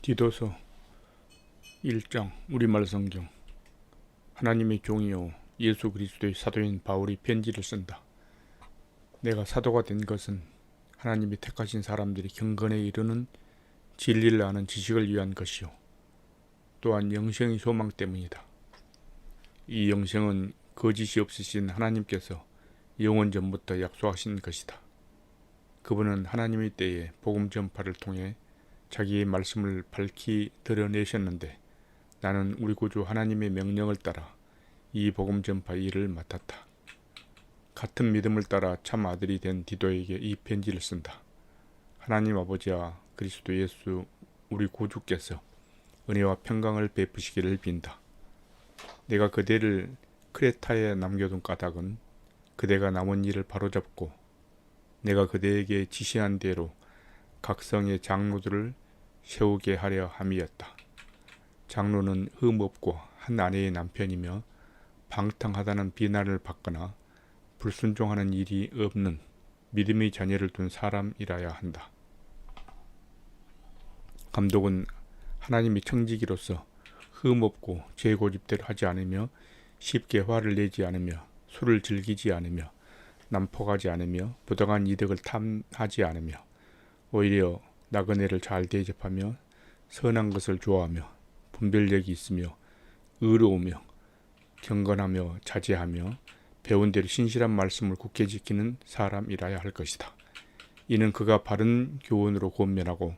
디도서 1장 우리말 성경. 하나님의 종이요 예수 그리스도의 사도인 바울이 편지를 쓴다. 내가 사도가 된 것은 하나님이 택하신 사람들이 경건에 이르는 진리를 아는 지식을 위한 것이요 또한 영생의 소망 때문이다. 이 영생은 거짓이 없으신 하나님께서 영원 전부터 약속하신 것이다. 그분은 하나님의 때에 복음 전파를 통해 자기의 말씀을 밝히 드러내셨는데 나는 우리 구주 하나님의 명령을 따라 이 복음 전파 일을 맡았다. 같은 믿음을 따라 참 아들이 된 디도에게 이 편지를 쓴다. 하나님 아버지와 그리스도 예수 우리 구주께서 은혜와 평강을 베푸시기를 빈다. 내가 그대를 크레타에 남겨둔 까닭은 그대가 남은 일을 바로잡고 내가 그대에게 지시한 대로 각 성의 장로들을 세우게 하려 함이었다. 장로는 흠없고 한 아내의 남편이며 방탕하다는 비난을 받거나 불순종하는 일이 없는 믿음의 자녀를 둔 사람이라야 한다. 감독은 하나님의 청지기로서 흠없고 제 고집대로 하지 않으며 쉽게 화를 내지 않으며 술을 즐기지 않으며 난폭하지 않으며 부당한 이득을 탐하지 않으며 오히려 나그네를 잘 대접하며 선한 것을 좋아하며 분별력이 있으며 의로우며 경건하며 자제하며 배운 대로 신실한 말씀을 굳게 지키는 사람이라야 할 것이다. 이는 그가 바른 교훈으로 권면하고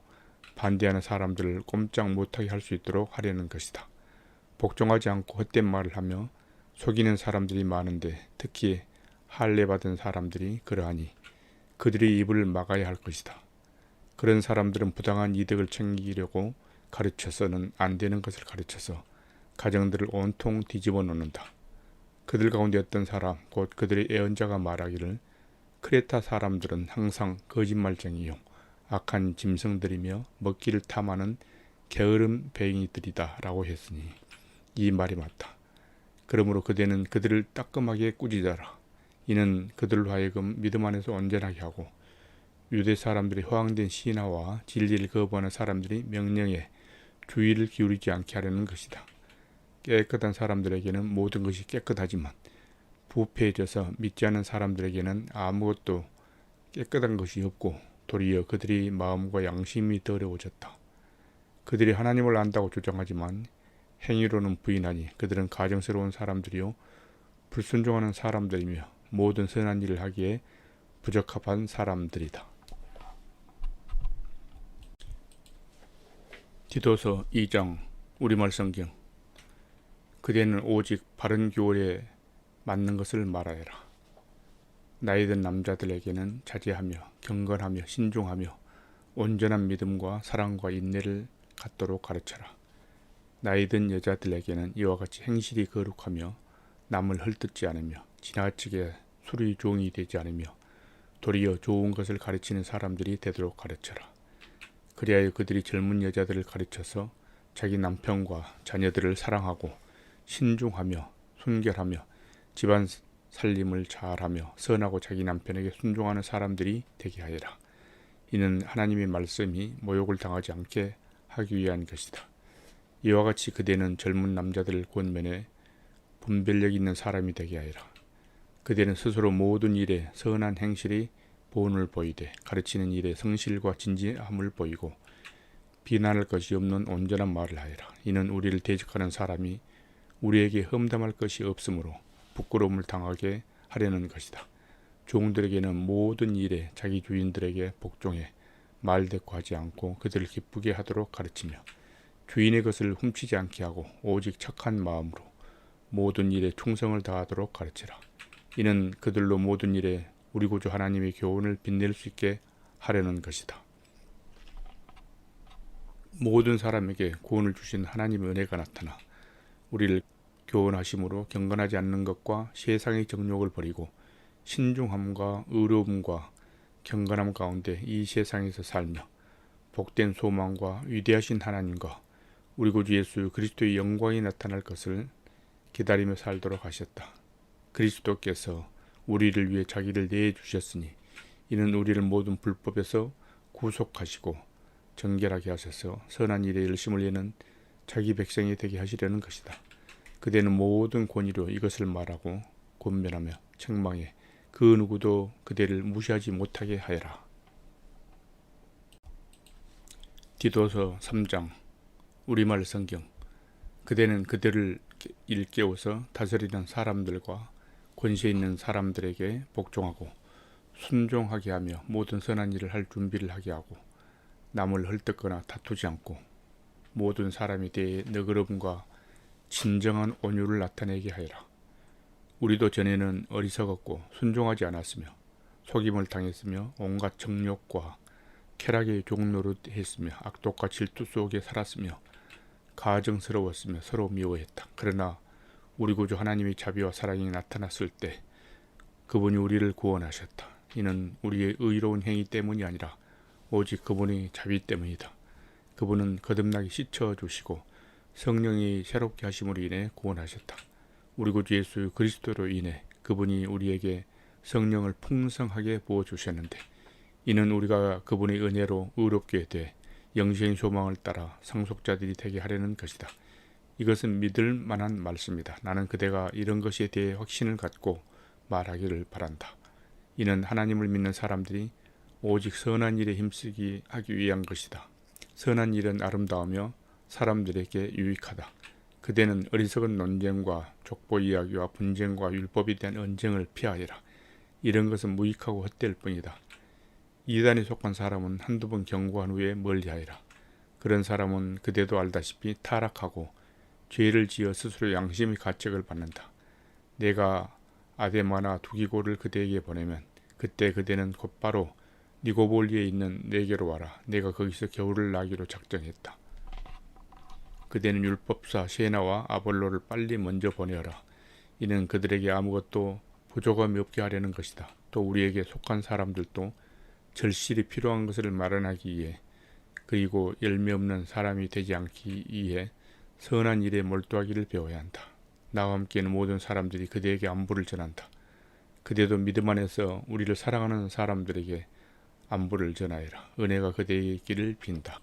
반대하는 사람들을 꼼짝 못하게 할 수 있도록 하려는 것이다. 복종하지 않고 헛된 말을 하며 속이는 사람들이 많은데 특히 할례받은 사람들이 그러하니 그들의 입을 막아야 할 것이다. 그런 사람들은 부당한 이득을 챙기려고 가르쳐서는 안 되는 것을 가르쳐서 가정들을 온통 뒤집어 놓는다. 그들 가운데 어떤 사람 곧 그들의 예언자가 말하기를 크레타 사람들은 항상 거짓말쟁이요 악한 짐승들이며 먹기를 탐하는 게으름 뱅이들이다 라고 했으니 이 말이 맞다. 그러므로 그대는 그들을 따끔하게 꾸짖어라. 이는 그들로 하여금 믿음 안에서 온전하게 하고 유대 사람들이 허황된 신화와 진리를 거부하는 사람들이 명령에 주의를 기울이지 않게 하려는 것이다. 깨끗한 사람들에게는 모든 것이 깨끗하지만 부패해져서 믿지 않는 사람들에게는 아무것도 깨끗한 것이 없고 도리어 그들의 마음과 양심이 더러워졌다. 그들이 하나님을 안다고 주장하지만 행위로는 부인하니 그들은 가증스러운 사람들이요 불순종하는 사람들이며 모든 선한 일을 하기에 부적합한 사람들이다. 디도서 2장 우리말 성경. 그대는 오직 바른 교훈에 맞는 것을 말하여라. 나이든 남자들에게는 자제하며 경건하며 신중하며 온전한 믿음과 사랑과 인내를 갖도록 가르쳐라. 나이든 여자들에게는 이와 같이 행실이 거룩하며 남을 헐뜯지 않으며 지나치게 술의 종이 되지 않으며 도리어 좋은 것을 가르치는 사람들이 되도록 가르쳐라. 그리하여 그들이 젊은 여자들을 가르쳐서 자기 남편과 자녀들을 사랑하고 신중하며 순결하며 집안 살림을 잘하며 선하고 자기 남편에게 순종하는 사람들이 되게 하여라. 이는 하나님의 말씀이 모욕을 당하지 않게 하기 위한 것이다. 이와 같이 그대는 젊은 남자들을 권면해 분별력 있는 사람이 되게 하여라. 그대는 스스로 모든 일에 선한 행실이 본을 보이되 가르치는 일에 성실과 진지함을 보이고 비난할 것이 없는 온전한 말을 하여라. 이는 우리를 대적하는 사람이 우리에게 험담할 것이 없으므로 부끄러움을 당하게 하려는 것이다. 종들에게는 모든 일에 자기 주인들에게 복종해 말대꾸하지 않고 그들을 기쁘게 하도록 가르치며 주인의 것을 훔치지 않게 하고 오직 착한 마음으로 모든 일에 충성을 다하도록 가르치라. 이는 그들로 모든 일에 우리 구주 하나님의 교훈을 빛낼 수 있게 하려는 것이다. 모든 사람에게 구원을 주신 하나님의 은혜가 나타나 우리를 교훈하심으로 경건하지 않는 것과 세상의 정욕을 버리고 신중함과 의로움과 경건함 가운데 이 세상에서 살며 복된 소망과 위대하신 하나님과 우리 구주 예수 그리스도의 영광이 나타날 것을 기다리며 살도록 하셨다. 그리스도께서 우리를 위해 자기를 내주셨으니 이는 우리를 모든 불법에서 구속하시고 정결하게 하셔서 선한 일에 열심을 내는 자기 백성이 되게 하시려는 것이다. 그대는 모든 권위로 이것을 말하고 권면하며 책망해 그 누구도 그대를 무시하지 못하게 하여라. 디도서 3장 우리말 성경. 그대는 그들을 일깨워서 다스리는 사람들과 권세 있는 사람들에게 복종하고 순종하게 하며 모든 선한 일을 할 준비를 하게 하고 남을 헐뜯거나 다투지 않고 모든 사람에 대해 너그러움과 진정한 온유를 나타내게 하여라. 우리도 전에는 어리석었고 순종하지 않았으며 속임을 당했으며 온갖 정욕과 쾌락의 종노릇 했으며 악독과 질투 속에 살았으며 가증스러웠으며 서로 미워했다. 그러나 우리 구주 하나님의 자비와 사랑이 나타났을 때 그분이 우리를 구원하셨다. 이는 우리의 의로운 행위 때문이 아니라 오직 그분의 자비 때문이다. 그분은 거듭나게 씻어주시고 성령이 새롭게 하심으로 인해 구원하셨다. 우리 구주 예수 그리스도로 인해 그분이 우리에게 성령을 풍성하게 부어주셨는데 이는 우리가 그분의 은혜로 의롭게 돼 영생의 소망을 따라 상속자들이 되게 하려는 것이다. 이것은 믿을 만한 말씀이다. 나는 그대가 이런 것에 대해 확신을 갖고 말하기를 바란다. 이는 하나님을 믿는 사람들이 오직 선한 일에 힘쓰기 하기 위한 것이다. 선한 일은 아름다우며 사람들에게 유익하다. 그대는 어리석은 논쟁과 족보 이야기와 분쟁과 율법에 대한 언쟁을 피하여라. 이런 것은 무익하고 헛될 뿐이다. 이단에 속한 사람은 한두 번 경고한 후에 멀리하여라. 그런 사람은 그대도 알다시피 타락하고 죄를 지어 스스로 양심의 가책을 받는다. 내가 아데마나 두기고를 그대에게 보내면 그때 그대는 곧바로 니고볼리에 있는 내게로 와라. 내가 거기서 겨울을 나기로 작정했다. 그대는 율법사 세나와 아볼로를 빨리 먼저 보내어라. 이는 그들에게 아무것도 부족함이 없게 하려는 것이다. 또 우리에게 속한 사람들도 절실히 필요한 것을 마련하기 위해 그리고 열매 없는 사람이 되지 않기 위해 선한 일에 몰두하기를 배워야 한다. 나와 함께는 모든 사람들이 그대에게 안부를 전한다. 그대도 믿음 안에서 우리를 사랑하는 사람들에게 안부를 전하여라. 은혜가 그대에게 있기를 빈다.